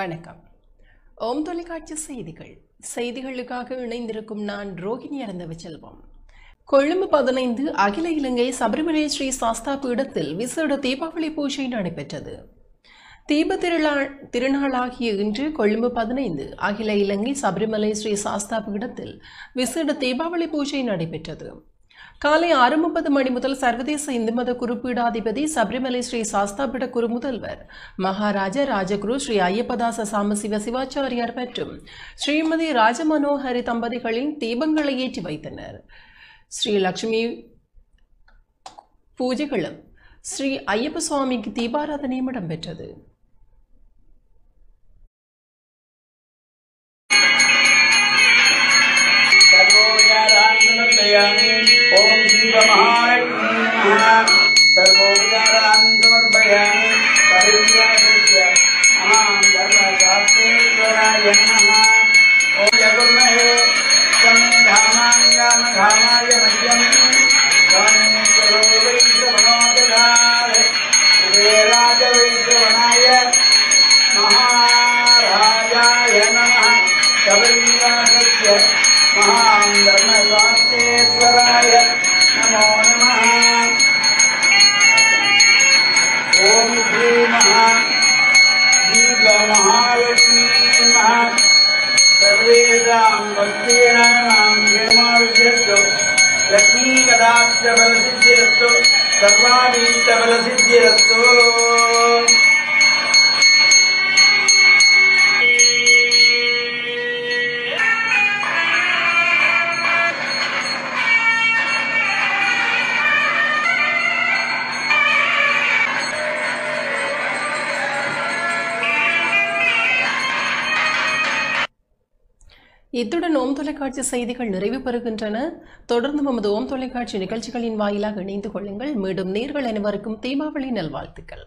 வணக்கம். ஓம் தொலைக்காட்சி செய்திகளுக்காக இணைந்திருக்கும் நான் ரோகிணி அறந்தவச்செல்வம். கொழும்பு 15 அகில இலங்கை சபரிமலை ஸ்ரீ சாஸ்தா பீடத்தில் விசேட தீபாவளி பூஜை நடைபெற்றது. தீப திருநாளாகிய இன்று கொழும்பு 15 அகில இலங்கை சபரிமலை ஸ்ரீ சாஸ்தா பீடத்தில் விசேட தீபாவளி பூஜை நடைபெற்றது. காலை 6:30 மணி முதல் சர்வதேச இந்து மத குருபீடாதிபதி சபரிமலை ஸ்ரீ சாஸ்தாபீட குரு முதல்வர் மகாராஜா ராஜகுரு ஸ்ரீ ஐயப்பதாச சாமசிவ சிவாச்சாரியார் மற்றும் ஸ்ரீமதி ராஜமனோஹரி தம்பதிகளின் தீபங்களை ஏற்றி வைத்தனர். ஸ்ரீ லட்சுமி பூஜைகளும் ஸ்ரீ ஐயப்ப சுவாமிக்கு தீபாராதனையும் இடம்பெற்றது. ओम शिव महालक्ष्मी नमः सर्वोपचारान् समर्पयामि परिव्राजस्य महां धर्मशास्त्रेश्वराय नमः ओम जगन्महे तमे धामाय मह्यं स्वामेश्वरो वैश्रवणोदधारे उदयराज वैश्रवणाय महाराजाय नमः परिव्राजस्य महां धर्मशास्त्रेश्वराय नमो नमः ओम श्री महालक्ष्मी नमः सर्वेषां भक्तीनां क्षेमाभिवृद्धिरस्तु लक्ष्मी कटाक्ष बलसिद्धिरस्तु सर्वाभीष्ट बलसिद्धिरस्तु. இத்துடன் ஓம் தொலைக்காட்சி செய்திகள் நிறைவு பெறுகின்றன. தொடர்ந்து நமது ஓம் தொலைக்காட்சி நிகழ்ச்சிகளின் வாயிலாக இணைந்து கொள்ளுங்கள். மீண்டும் நேயர்கள் அனைவருக்கும் தீபாவளி நல்வாழ்த்துக்கள்.